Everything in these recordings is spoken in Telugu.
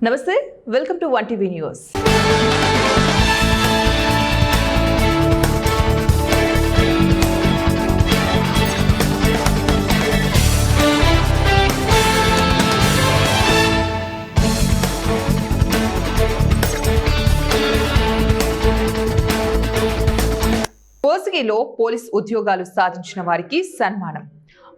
నమస్తే, వెల్కమ్ టు 1 టీవీ న్యూస్. కోసిగిలో పోలీస్ ఉద్యోగాలు సాధించిన వారికి సన్మానం.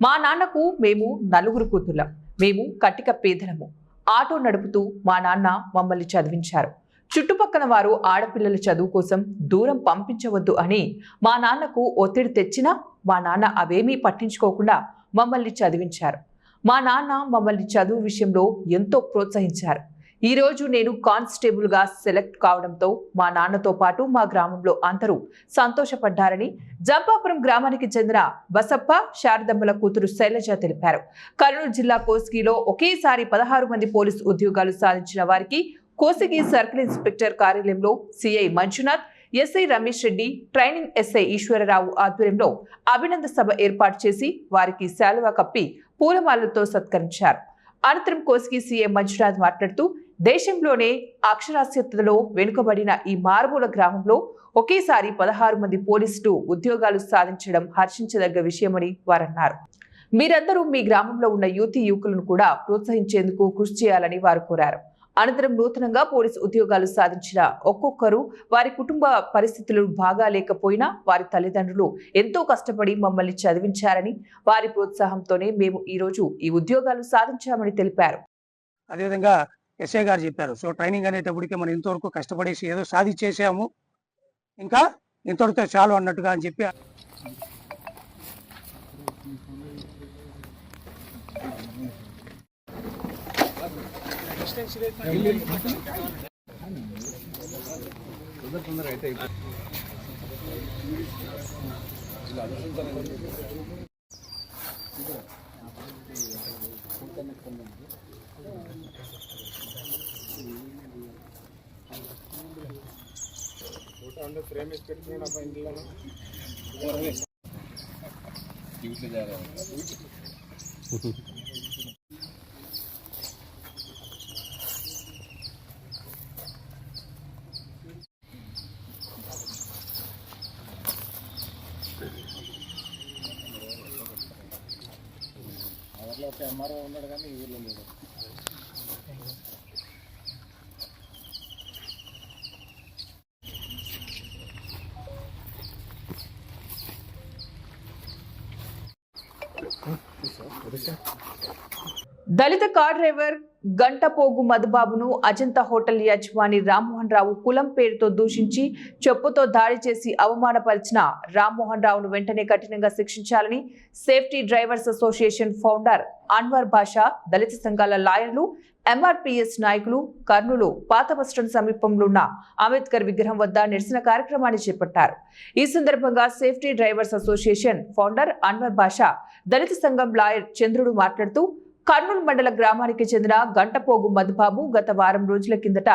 మా నాన్నకు మేము నలుగురు కూతుళ్ళం. మేము కట్టిక పేదలము. ఆటో నడుపుతూ మా నాన్న మమ్మల్ని చదివించారు. చుట్టుపక్కల వారు ఆడపిల్లల చదువు కోసం దూరం పంపించవద్దు అని మా నాన్నకు ఒత్తిడి తెచ్చినా మా నాన్న అవేమీ పట్టించుకోకుండా మమ్మల్ని చదివించారు. మా నాన్న మమ్మల్ని చదువు విషయంలో ఎంతో ప్రోత్సహించారు. ఈ రోజు నేను కానిస్టేబుల్ గా సెలెక్ట్ కావడంతో మా నాన్నతో పాటు మా గ్రామంలో అందరూ సంతోషపడ్డారని జంపాపురం గ్రామానికి చెందిన బసప్ప శారదమ్మల కూతురు శైలజ తెలిపారు. కర్నూలు జిల్లా కోసిగిలో ఒకేసారి 16 మంది పోలీసు ఉద్యోగాలు సాధించిన వారికి కోసిగి సర్కిల్ ఇన్స్పెక్టర్ కార్యాలయంలో CI Manjunath, SI Ramesh Reddy, training SI Eswararao ఆధ్వర్యంలో అభినందన సభ ఏర్పాటు చేసి వారికి శాలువా కప్పి పూలమాలతో సత్కరించారు. అనంతరం కోసిగి సీఎం మంజునాథ్ మాట్లాడుతూ దేశంలోనే అక్షరాస్యతలో వెనుకబడిన ఈ మారుమూల గ్రామంలో ఒకేసారి 16 మంది పోలీసులు ఉద్యోగాలు సాధించడం హర్షించదగ్గ విషయమని వారన్నారు. మీరందరూ మీ గ్రామంలో ఉన్న యువకులను కూడా ప్రోత్సహించేందుకు కృషి చేయాలని వారు కోరారు. అనంతరం నూతనంగా పోలీసు ఉద్యోగాలు సాధించిన ఒక్కొక్కరు వారి కుటుంబ పరిస్థితులు బాగా లేకపోయినా వారి తల్లిదండ్రులు ఎంతో కష్టపడి మమ్మల్ని చదివించారని, వారి ప్రోత్సాహంతోనే మేము ఈ రోజు ఈ ఉద్యోగాలు సాధించామని తెలిపారు. అదేవిధంగా ఎస్ఐ గారు చెప్పారు. సో ట్రైనింగ్ అనేటప్పటికీ మనం ఇంతవరకు కష్టపడేసి ఏదో సాధించేసాము, ఇంకా ఇంతవరకు చాలు అన్నట్టుగా అని చెప్పి ఎంఆర్ఓ ఉన్నాడు కానీ ఈ ఊర్లో లేదు. దళిత కార్ డ్రైవర్ గంటపోగు మధుబాబును అజంతా హోటల్ యజమాని రామ్మోహన్ రావు కులం పేరుతో దూషించి చెప్పుతో దాడి చేసి అవమానపరిచిన రామ్మోహన్ రావును వెంటనే కఠినంగా శిక్షించాలని safety drivers association founder Anwar Basha, దళిత సంఘాల లాయర్లు, ఎంఆర్పీఎస్ నాయకులు కర్నూలు పాత బస్టాండ్ సమీపంలో ఉన్న అంబేద్కర్ విగ్రహం వద్ద నిరసన కార్యక్రమాన్ని చేపట్టారు. ఈ సందర్భంగా safety drivers association founder Anwar Basha, దళిత సంఘం లాయర్ చంద్రుడు మాట్లాడుతూ కర్నూలు మండల గ్రామానికి చెందిన గంటపోగు మధుబాబు గత వారం రోజుల కిందట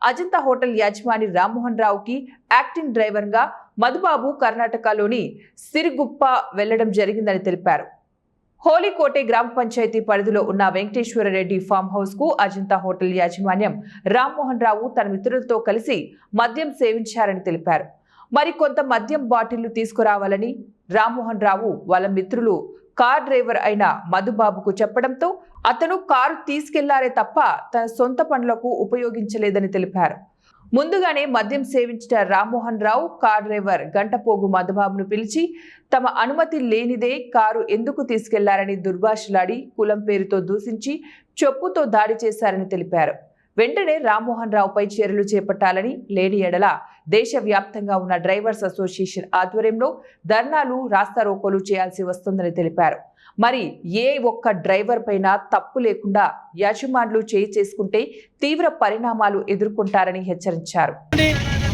అజంతా హోటల్ యజమాని రామ్మోహన్ రావుకి యాక్టింగ్ డ్రైవర్ గా మధుబాబు కర్ణాటకలోని సిరిగుప్ప వెళ్లడం జరిగిందని తెలిపారు. హోలీకోటే గ్రామ పంచాయతీ పరిధిలో ఉన్న వెంకటేశ్వర రెడ్డి ఫామ్ హౌస్ కు అజంతా హోటల్ యాజమాన్యం రామ్మోహన్ రావు తన మిత్రులతో కలిసి మద్యం సేవించారని తెలిపారు. మరికొంత మద్యం బాటిళ్లు తీసుకురావాలని రామ్మోహన్ రావు వాళ్ళ మిత్రులు కార్ డ్రైవర్ అయిన మధుబాబుకు చెప్పడంతో అతను కారు తీసుకెళ్లారే తప్ప తన సొంత పనులకు ఉపయోగించలేదని తెలిపారు. ముందుగానే మద్యం సేవించిన రామ్మోహన్ రావు కార్ డ్రైవర్ గంటపోగు మధుబాబును పిలిచి తమ అనుమతి లేనిదే కారు ఎందుకు తీసుకెళ్లారని దుర్భాషలాడి కులం పేరుతో దూషించి చెప్పుతో దాడి చేశారని తెలిపారు. వెంటనే రామ్మోహన్ రావుపై చర్యలు చేపట్టాలని, లేని ఎడల దేశవ్యాప్తంగా ఉన్న డ్రైవర్స్ అసోసియేషన్ ఆధ్వర్యంలో ధర్నాలు, రాస్తారోకోలు చేయాల్సి వస్తుందని తెలిపారు. మరి ఏ ఒక్క డ్రైవర్ పైన తప్పు లేకుండా యజమానులు చేసుకుంటే తీవ్ర పరిణామాలు ఎదుర్కొంటారని హెచ్చరించారు.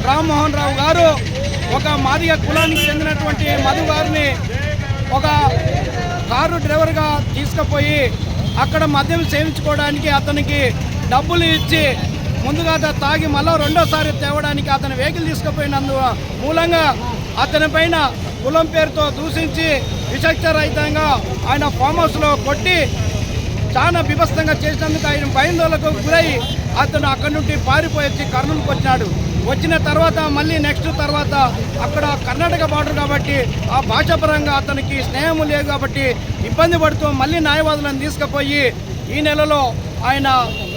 రామ్మోహన్ రావు గారు ఒక మాదిగ కులానికి చెందినటువంటి మధు గారిని ఒక కారు డ్రైవర్గా తీసుకుపోయి అక్కడ మద్యం సేవించుకోవడానికి అతనికి డబ్బులు ఇచ్చి ముందుగా తాగి మళ్ళీ రెండోసారి తేవడానికి అతని వెహికల్ తీసుకుపోయినందు మూలంగా అతని పైన కులం పేరుతో దూషించి విచక్షరహితంగా ఆయన ఫామ్ హౌస్లో కొట్టి చాలా బీభత్సంగా చేసినందుకు ఆయన భయాందోళనకు గురై అతను అక్కడి నుండి పారిపోయి వచ్చి కర్నూలుకు వచ్చినాడు. వచ్చిన తర్వాత మళ్ళీ నెక్స్ట్ తర్వాత అక్కడ కర్ణాటక బార్డర్ కాబట్టి ఆ భాషాపరంగా అతనికి స్నేహం లేదు కాబట్టి ఇబ్బంది పడుతూ మళ్ళీ న్యాయవాదులను తీసుకుపోయి ఈ నెలలో ఆయన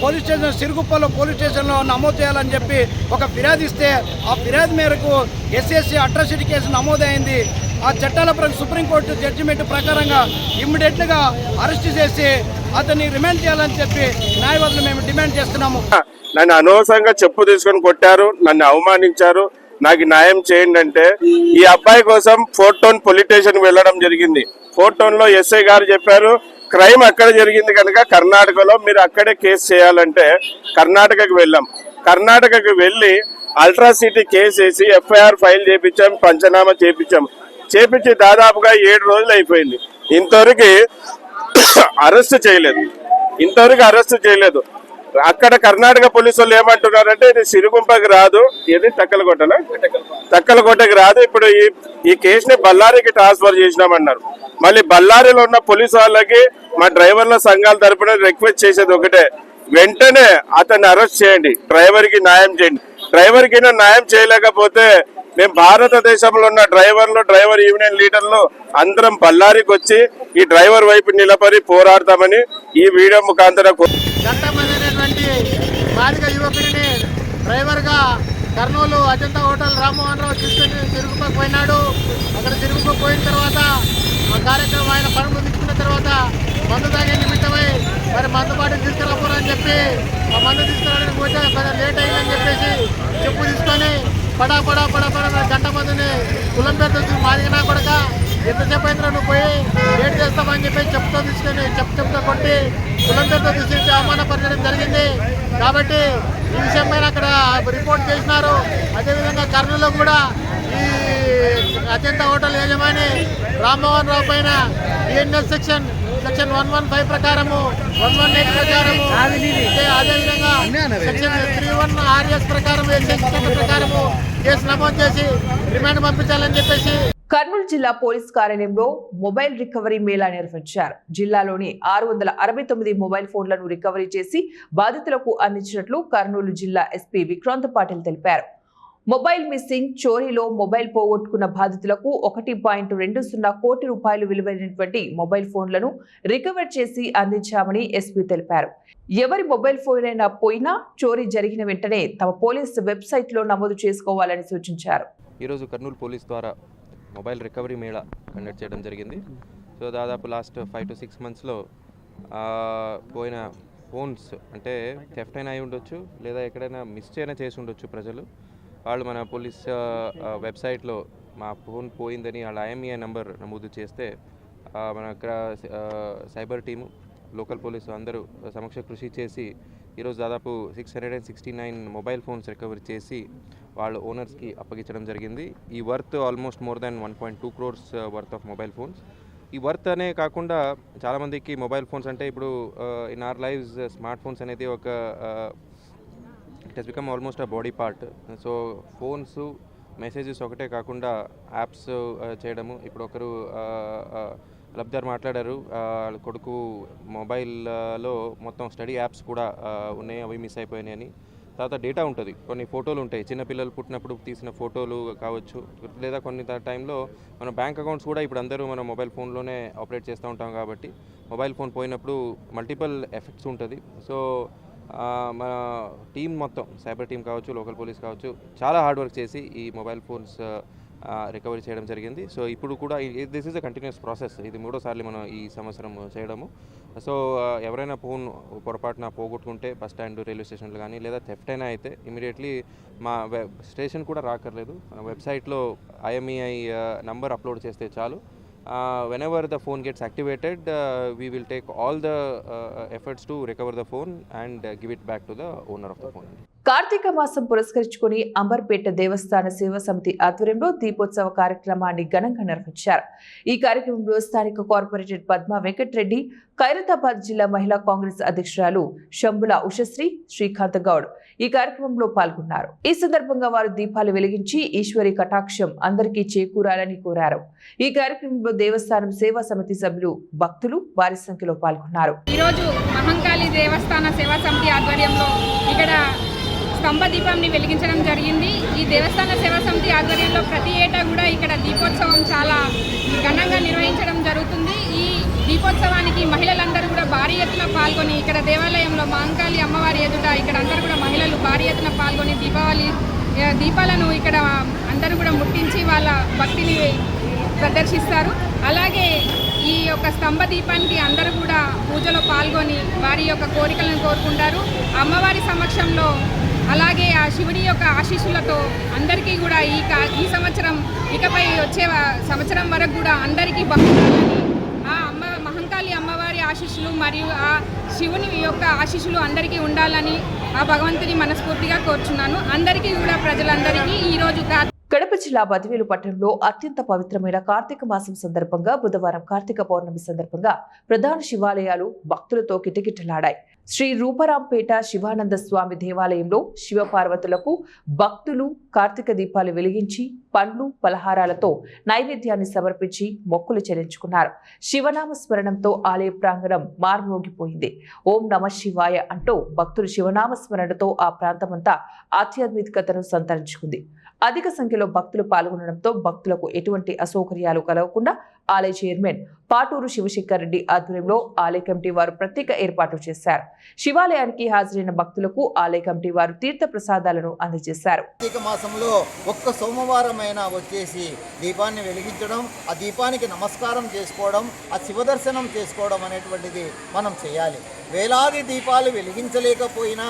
పోలీస్ స్టేషన్ సిరుగుప్పలో పోలీస్ స్టేషన్లో నమోదు చేయాలని చెప్పి ఒక ఫిర్యాదు ఇస్తే ఆ ఫిర్యాదు మేరకు ఎస్ఎస్సి అట్రాసిటీ కేసు నమోదైంది. ఆ చట్టాల సుప్రీంకోర్టు జడ్జిమెంట్ ప్రకారంగా ఇమ్మీడియట్గా అరెస్ట్ చేసి అతన్ని రిమాండ్ చేయాలని చెప్పి న్యాయవాదులు మేము డిమాండ్ చేస్తున్నాము. నన్ను అనవసరంగా చెప్పు తీసుకొని కొట్టారు, నన్ను అవమానించారు, నాకు న్యాయం చేయండి అంటే ఈ అబ్బాయి కోసం 4 టౌన్ పోలీస్ స్టేషన్ వెళ్ళడం జరిగింది. 4 టౌన్ లో ఎస్ఐ గారు చెప్పారు క్రైమ్ అక్కడ జరిగింది కనుక కర్ణాటకలో మీరు అక్కడే కేసు చేయాలంటే కర్ణాటకకు వెళ్ళాం. కర్ణాటకకు వెళ్ళి అల్ట్రాసిటీ కేసు వేసి ఎఫ్ఐఆర్ ఫైల్ చేయించాం, పంచనామా చేపించి దాదాపుగా 7 రోజులు అయిపోయింది. ఇంతవరకు అరెస్ట్ చేయలేదు. అక్కడ కర్ణాటక పోలీసు వాళ్ళు ఏమంటున్నారంటే ఇది సిరుగుంపకి రాదు, ఇది తక్కలకోటకి రాదు, ఇప్పుడు ఈ కేసుని బళ్ళారికి ట్రాన్స్ఫర్ చేసినామన్నారు. మళ్ళీ బళ్ళారిలో ఉన్న పోలీసు వాళ్ళకి మా డ్రైవర్ల సంఘాల తరపున రిక్వెస్ట్ చేసేది ఒకటే, వెంటనే అతన్ని అరెస్ట్ చేయండి, డ్రైవర్కి న్యాయం చేయండి. డ్రైవర్కి న్యాయం చేయలేకపోతే మేము భారతదేశంలో ఉన్న డ్రైవర్ యూనియన్ లీడర్లు అందరం బళ్ళారికి వచ్చి ఈ డ్రైవర్ వైపు నిలబడి పోరాడతామని ఈ వీడియో ముఖాంతరం బాలిక యువకుడిని డ్రైవర్గా కర్నూలు అజంతా హోటల్ రామ్మోహన్ రావు తీసుకుని తిరుగుపకు పోయినాడు. అక్కడ తిరుగుపకు పోయిన తర్వాత ఆ కార్యక్రమం ఆయన పనులు తీసుకున్న తర్వాత మందు తాగే నిమిత్తమై మరి మందు బాటిల్ తీసుకురాపోరని చెప్పి ఆ మందు తీసుకురావడానికి పోతే కొంచెం లేట్ అయిందని చెప్పేసి చెప్పు తీసుకొని పడా గంట మందిని కులం పేరుతో మాదిగినా కొడక ఎంతసేపు అయినా నువ్వు పోయి లేట్ చేస్తామని చెప్పి చెప్తూ తీసుకొని చెప్తూ కొట్టి కులం పేరుతో తీసుకొచ్చి అవమానపరచడం జరిగింది. కాబట్టి ఈ విషయం పైన అక్కడ రిపోర్ట్ చేసినారు. అదేవిధంగా కర్నూలులో కూడా ఈ అజంతా హోటల్ యజమాని రామ్మోహన్ రావు పైన బిఎన్ఎస్ సెక్షన్ 115 ప్రకారము 118 ప్రకారము అదేవిధంగా సెక్షన్ 31 ఆర్ఎస్ ప్రకారం ప్రకారము కేసు నమోదు చేసి రిమాండ్ పంపించాలని చెప్పేసి కర్నూలు జిల్లా పోలీస్ కార్యాలయంలో మొబైల్ రికవరీ మేళా నిర్వహించారు. జిల్లాలోని 669 మొబైల్ ఫోన్లను రికవరీ చేసి బాధితులకు అందించినట్లు కర్నూలు జిల్లా ఎస్పీ విక్రాంత్ పాటిల్ తెలిపారు. మొబైల్ మిస్సింగ్, చోరీలో మొబైల్ పోగొట్టుకున్న బాధితులకు 1.20 కోటి రూపాయలు విలువైనటువంటి మొబైల్ ఫోన్లను రికవర్ చేసి అందించామని ఎస్పీ తెలిపారు. ఎవరి మొబైల్ ఫోన్ అయినా పోయినా చోరీ జరిగిన వెంటనే తమ పోలీస్ వెబ్సైట్లో నమోదు చేసుకోవాలని సూచించారు. ఈరోజు కర్నూలు పోలీస్ ద్వారా మొబైల్ రికవరీ మేళా కండక్ట్ చేయడం జరిగింది. సో దాదాపు లాస్ట్ 5 to 6 monthsలో పోయిన ఫోన్స్ అంటే థెఫ్ట్ అయినా అయి ఉండొచ్చు, లేదా ఎక్కడైనా మిస్ అయినా చేసి ఉండొచ్చు. ప్రజలు వాళ్ళు మన పోలీస్ వెబ్సైట్లో మా ఫోన్ పోయిందని వాళ్ళ IMEI నెంబర్ నమోదు చేస్తే మన సైబర్ టీము, లోకల్ పోలీసు అందరూ సమక్ష కృషి చేసి ఈరోజు దాదాపు 669 మొబైల్ ఫోన్స్ రికవరీ చేసి వాళ్ళ ఓనర్స్కి అప్పగించడం జరిగింది. ఈ worth almost more than 1.2 crores worth of mobile phones. ఈ వర్త్ అనే కాకుండా చాలామందికి మొబైల్ ఫోన్స్ అంటే ఇప్పుడు in our lives smart phones అనేది ఒక it has become almost a body part. So phones, messages ఒకటే కాకుండా యాప్స్ చేయడము. ఇప్పుడు ఒకరు లబ్ధార్ మాట్లాడారు, వాళ్ళ కొడుకు మొబైల్లో మొత్తం స్టడీ యాప్స్ కూడా ఉన్నాయి, అవి మిస్ అయిపోయినాయని. తర్వాత డేటా ఉంటుంది, కొన్ని ఫోటోలు ఉంటాయి, చిన్నపిల్లలు పుట్టినప్పుడు తీసిన ఫోటోలు కావచ్చు, లేదా కొన్ని టైంలో మన బ్యాంక్ అకౌంట్స్ కూడా ఇప్పుడు అందరూ మన మొబైల్ ఫోన్లోనే ఆపరేట్ చేస్తూ ఉంటాం కాబట్టి మొబైల్ ఫోన్ పోయినప్పుడు మల్టిపుల్ ఎఫెక్ట్స్ ఉంటుంది. సో మన టీం మొత్తం, సైబర్ టీం కావచ్చు, లోకల్ పోలీస్ కావచ్చు, చాలా హార్డ్ వర్క్ చేసి ఈ మొబైల్ ఫోన్స్ రికవరీ చేయడం జరిగింది. సో ఇప్పుడు కూడా this is a continuous process. ఇది 3వ సార్లు మనం ఈ సంవత్సరం చేయడము. సో ఎవరైనా ఫోన్ పొరపాటున పోగొట్టుకుంటే బస్ స్టాండ్, రైల్వే స్టేషన్లు కానీ లేదా థెఫ్ట్ అయినా అయితే ఇమీడియట్లీ మా స్టేషన్ కూడా రాకర్లేదు, మన వెబ్సైట్లో IMEI నంబర్ అప్లోడ్ చేస్తే చాలు. whenever the phone gets activated, we will take all the efforts to recover the phone and give it back to the owner of the phone. Karthika మాసం పురస్కరించుకుని అంబర్పేట దేవస్థాన సేవా సమితి ఆధ్వర్యంలో దీపోత్సవ కార్యక్రమాన్ని ఘనంగా నిర్వహించారు. ఈ కార్యక్రమంలో స్థానిక కార్పొరేటర్ పద్మా వెంకటరెడ్డి, ఖైరతాబాద్ జిల్లా మహిళా కాంగ్రెస్ అధ్యక్షురాలు శంభుల ఉషశ్రీ, శ్రీకాంత్ గౌడ్ ఈ కార్యక్రమంలో పాల్గొన్నారు. ఈ సందర్భంగా వారు దీపాలు వెలిగించి ఈశ్వరి కటాక్షం అందరికీ చేకూరాలని కోరారు. ఈ కార్యక్రమంలో దేవస్థానం సేవా సమితి సభ్యులు, భక్తులు భారీ సంఖ్యలో పాల్గొన్నారు. ఈరోజు మహంకాళి దేవస్థాన సేవా సమితి ఆధ్వర్యంలో ఇక్కడ స్తంభ దీపాన్ని వెలిగించడం జరిగింది. ఈ దేవస్థాన సేవా సమితి ఆధ్వర్యంలో ప్రతి ఏటా కూడా ఇక్కడ దీపోత్సవం చాలా ఘనంగా నిర్వహించడం జరుగుతుంది. ఈ దీపోత్సవానికి మహిళలందరూ కూడా భారీ ఎత్తున పాల్గొని ఇక్కడ దేవాలయంలో మహంకాళి అమ్మవారి ఎదుట ఇక్కడ అందరూ కూడా మహిళలు భారీ ఎత్తున పాల్గొని దీపాలను ఇక్కడ అందరూ కూడా ముట్టించి వాళ్ళ భక్తిని ప్రదర్శిస్తారు. అలాగే ఈ యొక్క స్తంభ దీపానికి అందరూ కూడా పూజలో పాల్గొని వారి యొక్క కోరికలను కోరుకుంటారు. అమ్మవారి సమక్షంలో అలాగే ఆ శివుడి యొక్క ఆశీస్సులతో అందరికీ కూడా ఈ సంవత్సరం ఇకపై వచ్చే సంవత్సరం వరకు కూడా అందరికీ బాగుండాలని ఆ మహంకాళి అమ్మవారి ఆశీస్సులు మరియు ఆ శివుని యొక్క ఆశీస్సులు అందరికీ ఉండాలని ఆ భగవంతుని మనస్ఫూర్తిగా కోరుచున్నాను. అందరికీ కూడా ప్రజలందరికీ ఈరోజు కడప జిల్లా బదివేలు పట్టణంలో అత్యంత పవిత్రమైన కార్తీక మాసం సందర్భంగా బుధవారం కార్తీక పౌర్ణమి సందర్భంగా ప్రధాన శివాలయాలు భక్తులతో కిటకిటలాడాయి. శ్రీ రూపరాంపేట శివానంద స్వామి దేవాలయంలో శివపార్వతులకు భక్తులు కార్తీక దీపాలు వెలిగించి పండ్లు పలహారాలతో నైవేద్యాన్ని సమర్పించి మొక్కులు చెల్లించుకున్నారు. శివనామ స్మరణంతో ఆలయ ప్రాంగణం మార్మోగిపోయింది. ఓం నమ శివాయ అంటూ భక్తులు శివనామ స్మరణతో ఆ ప్రాంతమంతా ఆధ్యాత్మికతను సంతరించుకుంది. అధిక సంఖ్యలో భక్తులు పాల్గొనడంతో భక్తులకు ఎటువంటి అసౌకర్యాలు కలగకుండా ఆలయ చైర్మన్ పాటూరు శివశంకర్ రెడ్డి ఆధ్వర్యంలో ఆలయ కమిటీ వారు ప్రత్యేక ఏర్పాట్లు చేశారు. శివాలయానికి హాజరైన భక్తులకు ఆలయ కమిటీ వారు తీర్థ ప్రసాదాలను అందజేశారు. కార్తీక మాసంలో ఒక్క సోమవారమైనా వచ్చేసి దీపాన్ని వెలిగించడం, ఆ దీపానికి నమస్కారం చేసుకోవడం, ఆ శివదర్శనం చేసుకోవడం అనేటువంటిది మనం చేయాలి. వేలాది దీపాలు వెలిగించలేకపోయినా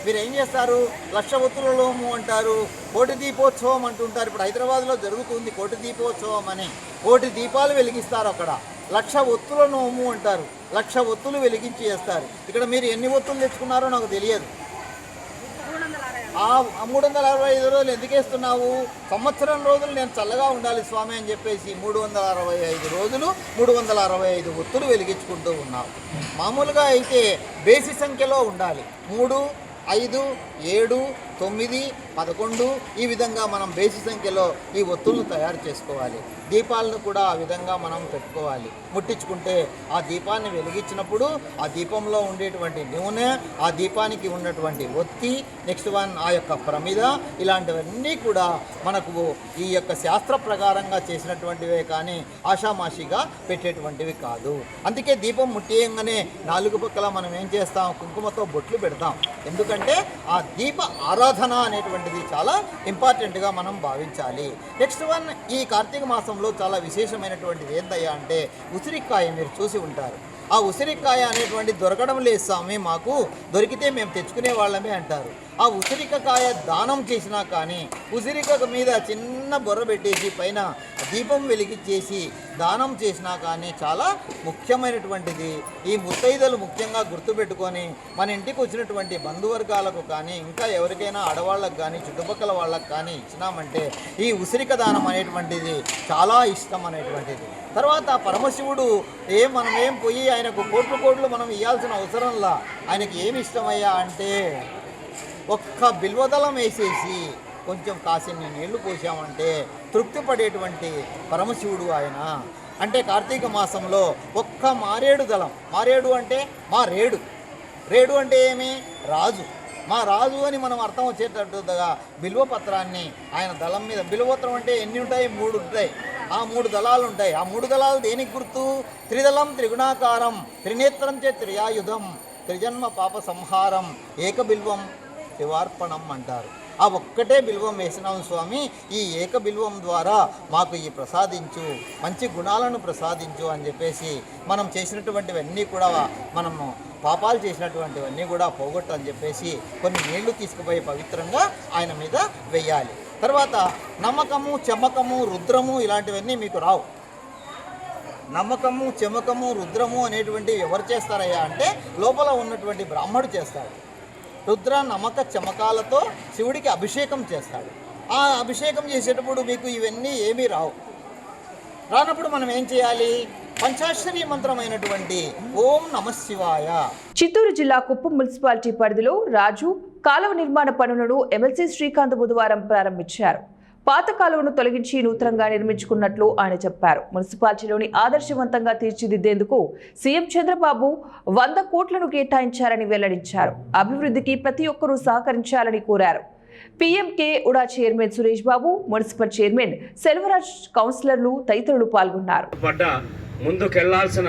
మీరు ఏం చేస్తారు? 1,00,000 ఒత్తులలోము అంటారు, కోటి దీపోత్సవం అంటుంటారు. ఇప్పుడు హైదరాబాద్లో జరుగుతుంది కోటి దీపోత్సవం అని. కోటి దీపాలు వెలిగిస్తారు అక్కడ. 1,00,000 ఒత్తుల నోము అంటారు. 1,00,000 ఒత్తులు వెలిగించి చేస్తారు. ఇక్కడ మీరు ఎన్ని ఒత్తులు తెచ్చుకున్నారో నాకు తెలియదు. ఆ 365 రోజులు ఎందుకు వేస్తున్నావు? సంవత్సరం రోజులు నేను చల్లగా ఉండాలి స్వామి అని చెప్పేసి 365 రోజులు 365 ఒత్తులు వెలిగించుకుంటూ ఉన్నావు. మామూలుగా అయితే బేసి సంఖ్యలో ఉండాలి. 3, 5, 7, 9, 11 ఈ విధంగా మనం బేసి సంఖ్యలో ఈ ఒత్తులను తయారు చేసుకోవాలి. దీపాలను కూడా ఆ విధంగా మనం పెట్టుకోవాలి. ముట్టించుకుంటే ఆ దీపాన్ని వెలిగించినప్పుడు ఆ దీపంలో ఉండేటువంటి నూనె, ఆ దీపానికి ఉన్నటువంటి ఒత్తి, నెక్స్ట్ వన్ ఆ యొక్క ప్రమిద, ఇలాంటివన్నీ కూడా మనకు ఈ యొక్క శాస్త్ర ప్రకారంగా చేసినటువంటివే కానీ ఆషామాషిగా పెట్టేటువంటివి కాదు. అందుకే దీపం ముట్టియంగానే 4 పక్కల మనం ఏం చేస్తాం? కుంకుమతో బొట్లు పెడతాం. ఎందుకంటే ఆ దీప ఆరాధన అనేటువంటిది చాలా ఇంపార్టెంట్గా మనం భావించాలి. నెక్స్ట్ వన్, ఈ కార్తీక మాసంలో చాలా విశేషమైనటువంటిది ఏంటయ్యా అంటే ఉసిరికాయ. మీరు చూసి ఉంటారు. ఆ ఉసిరికాయ అనేటువంటి దొరకడం లేదు స్వామి, మాకు దొరికితే మేము తెచ్చుకునే వాళ్ళమే అంటారు. ఆ ఉసిరికాయ దానం చేసినా కానీ, ఉసిరిక మీద చిన్న బొర్ర పెట్టేసి పైన దీపం వెలిగించేసి దానం చేసినా కానీ చాలా ముఖ్యమైనటువంటిది. ఈ ముత్తైదలు ముఖ్యంగా గుర్తుపెట్టుకొని మన ఇంటికి వచ్చినటువంటి బంధువర్గాలకు కానీ, ఇంకా ఎవరికైనా ఆడవాళ్ళకు కానీ, చుట్టుపక్కల వాళ్ళకు కానీ ఇచ్చినామంటే ఈ ఉసిరిక దానం అనేటువంటిది చాలా ఇష్టం అనేటువంటిది. తర్వాత పరమశివుడు మనం ఏం పోయి ఆయనకు కోట్లు మనం ఇవ్వాల్సిన అవసరంలా. ఆయనకి ఏమి ఇష్టమయ్యా అంటే ఒక్క బిల్వదళం వేసేసి కొంచెం కాసిన్ని నీళ్లు పోసామంటే తృప్తి పడేటువంటి పరమశివుడు ఆయన. అంటే కార్తీక మాసంలో ఒక్క మారేడు దళం, మారేడు అంటే మా రేడు, రేడు అంటే ఏమి? రాజు, మా రాజు అని మనం అర్థం వచ్చేటట్టుగా బిల్వపత్రాన్ని ఆయన దళం మీద, బిల్వపత్రం అంటే ఎన్ని ఉంటాయి? 3 ఉంటాయి. ఆ 3 దళాలు ఉంటాయి. ఆ 3 దళాలు దేనికి గుర్తు? త్రిదళం త్రిగుణాకారం, త్రినేత్రం చే త్రియాయుధం, త్రిజన్మ పాప సంహారం, ఏకబిల్వం శివార్పణం అంటారు. ఆ ఒక్కటే బిల్వం వేసినాం స్వామి, ఈ ఏక బిల్వం ద్వారా మాకు ఈ ప్రసాదించు, మంచి గుణాలను ప్రసాదించు అని చెప్పేసి మనం చేసినటువంటివన్నీ కూడా, మనము పాపాలు చేసినటువంటివన్నీ కూడా పోగొట్టు అని చెప్పేసి కొన్ని నీళ్లు తీసుకుపోయి పవిత్రంగా ఆయన మీద వెయ్యాలి. తర్వాత నమ్మకము, చెమ్మకము, రుద్రము ఇలాంటివన్నీ మీకు రావు. నమ్మకము, చెమ్మకము, రుద్రము అనేటువంటివి ఎవరు చేస్తారయ్యా అంటే లోపల ఉన్నటువంటి బ్రాహ్మడు చేస్తాడు. రుద్ర నమక చమకాలతో శివుడికి అభిషేకం చేస్తాడు. ఆ అభిషేకం చేసేటప్పుడు మీకు ఇవన్నీ ఏమీ రానప్పుడు మనం ఏం చేయాలి? పంచాక్షరి మంత్రమైనటువంటి ఓం నమః శివాయ. చిత్తూరు జిల్లా కుప్పం మున్సిపాలిటీ పరిధిలో రాజు కాలువ నిర్మాణ పనులను ఎమ్మెల్సీ శ్రీకాంత్ బుధవారం ప్రారంభించారు. పాత కాలువను తొలగించి నూతనంగా నిర్మించుకున్నట్లు ఆయన చెప్పారు. మున్సిపాలిటీలోని ఆదర్శవంతంగా తీర్చిదిద్దేందుకు సీఎం చంద్రబాబు 100 కోట్లను కేటాయించారని వెల్లడించారు. అభివృద్ధికి ప్రతి ఒక్కరూ సహకరించాలని కోరారు. పీఎంకే ఉడా chairman Suresh Babu, municipal chairman Selvaraj, కౌన్సిలర్లు తదితరులు పాల్గొన్నారు. ముందుకెళ్లాల్సిన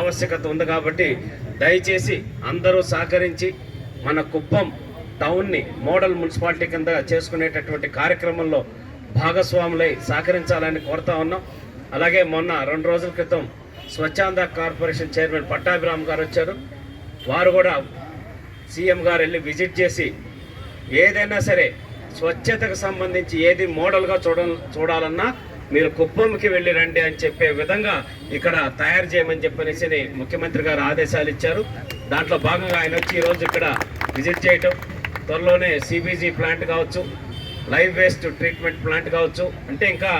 ఆవశ్యకత ఉంది కాబట్టి దయచేసి అందరూ సహకరించి మన కుప్పం టౌన్ని మోడల్ మున్సిపాలిటీ కింద చేసుకునేటటువంటి కార్యక్రమంలో భాగస్వాములై సహకరించాలని కోరుతా ఉన్నాం. అలాగే మొన్న 2 రోజుల క్రితం స్వచ్ఛంద కార్పొరేషన్ చైర్మన్ పట్టాభిరామ్ గారు వచ్చారు. వారు కూడా సీఎం గారు వెళ్ళి విజిట్ చేసి ఏదైనా సరే స్వచ్ఛతకు సంబంధించి ఏది మోడల్గా చూడాలన్నా మీరు కుప్పంకి వెళ్ళి రండి అని చెప్పే విధంగా ఇక్కడ తయారు చేయమని చెప్పనేసి ముఖ్యమంత్రి గారు ఆదేశాలు ఇచ్చారు. దాంట్లో భాగంగా ఆయన వచ్చి ఈరోజు ఇక్కడ విజిట్ చేయటం, త్వరలోనే సిబిజీ ప్లాంట్ కావచ్చు, లైవ్ వేస్ట్ ట్రీట్మెంట్ ప్లాంట్ కావచ్చు, అంటే ఇంకా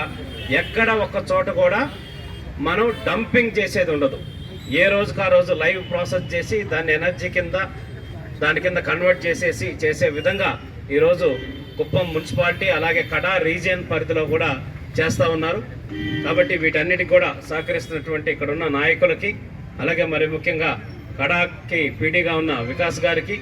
ఎక్కడ ఒక్క చోట కూడా మనం డంపింగ్ చేసేది ఉండదు. ఏ రోజుకు ఆ రోజు లైవ్ ప్రాసెస్ చేసి దాన్ని ఎనర్జీ కింద దాని కింద కన్వర్ట్ చేసే విధంగా ఈరోజు కుప్పం మున్సిపాలిటీ అలాగే కడా రీజియన్ పరిధిలో కూడా చేస్తూ ఉన్నారు. కాబట్టి వీటన్నిటికి కూడా సహకరిస్తున్నటువంటి ఇక్కడ ఉన్న నాయకులకి, అలాగే మరి ముఖ్యంగా కడాకి పీడీగా ఉన్న వికాస్ గారికి,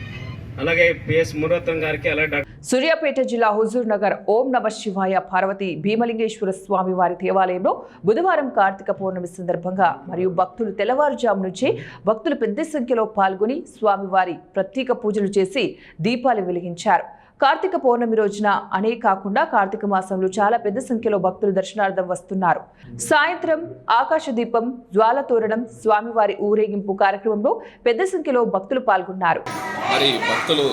అలాగే పిఎస్ మురత్నం గారికి, అలాగే సూర్యాపేట జిల్లా హుజూర్ నగర్ ఓం నమ శివాయ పార్వతి భీమలింగేశ్వర స్వామి వారి దేవాలయంలో బుధవారం కార్తీక పౌర్ణమి సందర్భంగా మరియు భక్తులు తెల్లవారుజాము నుంచే భక్తులు పెద్ద సంఖ్యలో పాల్గొని స్వామివారి ప్రత్యేక పూజలు చేసి దీపాలు వెలిగించారు. కార్తీక పౌర్ణమి రోజున అనే కాకుండా కార్తీక మాసంలో చాలా పెద్ద సంఖ్యలో భక్తులు దర్శనార్థం వస్తున్నారు. సాయంత్రం ఆకాశ దీపం, జ్వాల తోరణం, స్వామివారి ఊరేగింపు కార్యక్రమంలో పెద్ద సంఖ్యలో భక్తులు పాల్గొన్నారు. మరి భక్తులు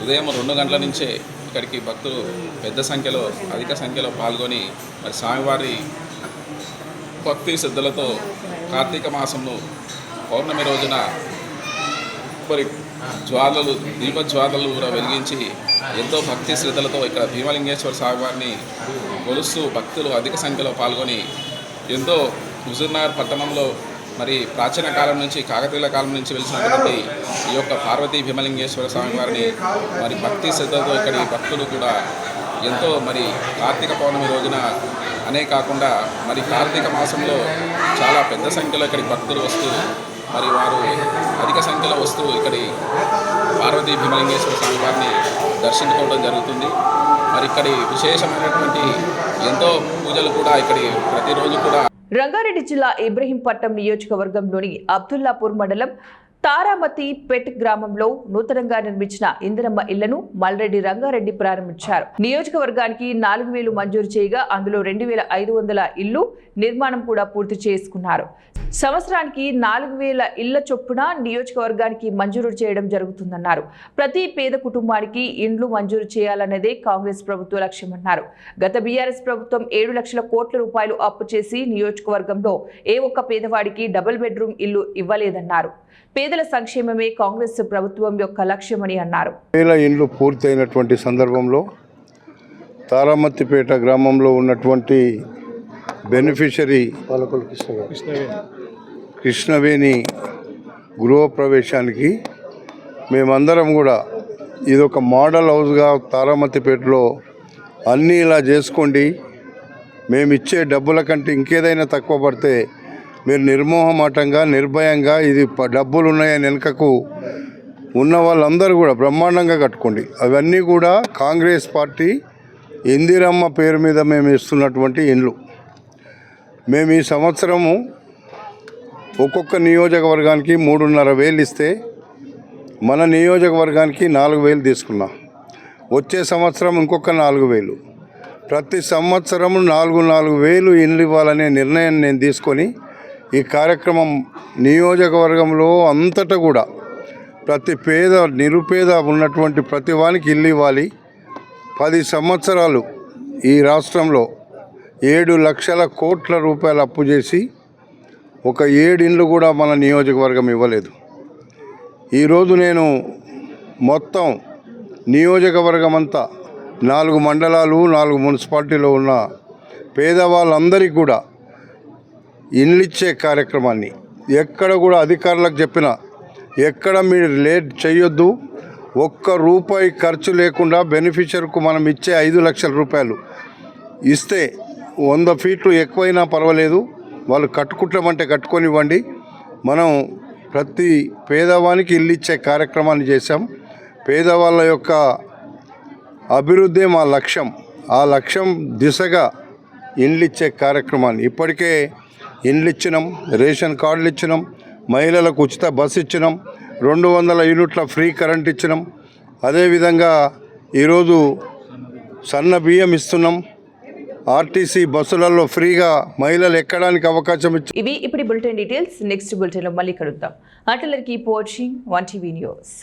ఉదయం 2 గంటల నుంచే ఇక్కడికి భక్తులు పెద్ద సంఖ్యలో అధిక సంఖ్యలో పాల్గొని మరి స్వామివారి భక్తి శ్రద్ధలతో కార్తీక మాసంలో పౌర్ణమి రోజున మరి దీపజ్వాలలు కూడా వెలిగించి ఎంతో భక్తి శ్రద్ధలతో ఇక్కడ భీమలింగేశ్వర స్వామివారిని కొలుస్తూ భక్తులు అధిక సంఖ్యలో పాల్గొని ఎంతో హుజూర్నగర్ పట్టణంలో మరి ప్రాచీన కాలం నుంచి కాకతీయుల కాలం నుంచి వెలిసినటువంటి ఈ యొక్క పార్వతీ భీమలింగేశ్వర స్వామివారిని మరి భక్తి శ్రద్ధతో ఇక్కడి భక్తులు కూడా ఎంతో మరి కార్తీక పౌర్ణమి రోజున అనే కాకుండా మరి కార్తీక మాసంలో చాలా పెద్ద సంఖ్యలో ఇక్కడికి భక్తులు వస్తూ మరి వారు అధిక సంఖ్యలో వస్తూ ఇక్కడి పార్వతీ భీమలింగేశ్వర స్వామి వారిని దర్శించుకోవడం జరుగుతుంది. మరి ఇక్కడి విశేషమైనటువంటి ఎంతో పూజలు కూడా ఇక్కడి ప్రతిరోజు కూడా. రంగారెడ్డి జిల్లా ఇబ్రహీంపట్నం నియోజకవర్గంలోని అబ్దుల్లాపూర్ మండలం తారామతి పెట్ గ్రామంలో నూతనంగా నిర్మించిన ఇందిరమ్మ ఇళ్లను మల్రెడ్డి రంగారెడ్డి ప్రారంభించారు. నియోజకవర్గానికి 4,000 మంజూరు చేయగా అందులో 2,500 ఇళ్లు నిర్మాణం కూడా పూర్తి చేసుకున్నారు. సంవత్సరానికి 4,000 ఇళ్ల చొప్పున నియోజకవర్గానికి మంజూరు చేయడం జరుగుతుందన్నారు. ప్రతి పేద కుటుంబానికి ఇండ్లు మంజూరు చేయాలన్నదే కాంగ్రెస్ ప్రభుత్వ లక్ష్యమన్నారు. గత బీఆర్ఎస్ ప్రభుత్వం 7 లక్షల కోట్ల రూపాయలు అప్పు చేసి నియోజకవర్గంలో ఏ ఒక్క పేదవాడికి డబుల్ బెడ్రూమ్ ఇల్లు ఇవ్వలేదన్నారు. పేదల సంక్షేమమే కాంగ్రెస్ ప్రభుత్వం యొక్క లక్ష్యమని అన్నారు. ఇండ్లు పూర్తయినటువంటి సందర్భంలో తారామతిపేట గ్రామంలో ఉన్నటువంటి బెనిఫిషరీ కృష్ణవేణి గృహప్రవేశానికి మేమందరం కూడా ఇదొక మోడల్ హౌస్గా తారామతిపేటలో అన్నీ ఇలా చేసుకోండి, మేము ఇచ్చే డబ్బుల కంటే ఇంకేదైనా తక్కువ పడితే మీరు నిర్మోహమాటంగా నిర్భయంగా ఇది డబ్బులు ఉన్నాయని వెనుకకు ఉన్న వాళ్ళందరూ కూడా బ్రహ్మాండంగా కట్టుకోండి. అవన్నీ కూడా కాంగ్రెస్ పార్టీ ఇందిరమ్మ పేరు మీద మేము ఇస్తున్నటువంటి ఇండ్లు. మేము ఈ సంవత్సరము ఒక్కొక్క నియోజకవర్గానికి 3,500 ఇస్తే మన నియోజకవర్గానికి 4,000 తీసుకున్నాం. వచ్చే సంవత్సరం ఇంకొక 4,000, ప్రతి సంవత్సరం 4,000 ఇండ్లు ఇవ్వాలనే నిర్ణయం నేను తీసుకొని ఈ కార్యక్రమం నియోజకవర్గంలో అంతటా కూడా ప్రతి పేద నిరుపేద ఉన్నటువంటి ప్రతి వానికి ఇల్లు ఇవ్వాలి. 10 సంవత్సరాలు ఈ రాష్ట్రంలో 7 లక్షల కోట్ల రూపాయలు అప్పు చేసి ఒక 7 ఇండ్లు కూడా మన నియోజకవర్గం ఇవ్వలేదు. ఈరోజు నేను మొత్తం నియోజకవర్గం అంతా 4 మండలాలు 4 మున్సిపాలిటీలో ఉన్న పేదవాళ్ళందరికీ కూడా ఇండ్లిచ్చే కార్యక్రమాన్ని ఎక్కడ కూడా అధికారులకు చెప్పిన ఎక్కడ మీరు లేట్ చేయొద్దు, ₹1 ఖర్చు లేకుండా బెనిఫిషియర్కు మనం ఇచ్చే 5 లక్షల రూపాయలు ఇస్తే 100 ఫీట్లు ఎక్కువైనా పర్వాలేదు, వాళ్ళు కట్టుకుంటామంటే కట్టుకొనివ్వండి. మనం ప్రతి పేదవానికి ఇల్లు ఇచ్చే కార్యక్రమాన్ని చేశాం. పేదవాళ్ళ యొక్క అభివృద్ధి మా లక్ష్యం. ఆ లక్ష్యం దిశగా ఇండ్లు ఇచ్చే కార్యక్రమాన్ని ఇప్పటికే ఇండ్లు ఇచ్చినాం, రేషన్ కార్డులు ఇచ్చినాం, మహిళలకు ఉచిత బస్సు ఇచ్చినాం, 200 యూనిట్ల ఫ్రీ కరెంట్ ఇచ్చినాం. అదేవిధంగా ఈరోజు సన్న బియ్యం ఇస్తున్నాం. ఆర్టీసీ బస్సులలో ఫ్రీగా మహిళలు ఎక్కడానికి అవకాశం ఇచ్చి. ఇవి ఇప్పుడు బులెటిన్ డీటెయిల్స్. నెక్స్ట్ బులెటిన్లో మళ్ళీ కలుద్దాం. Until keep watching 1TV news.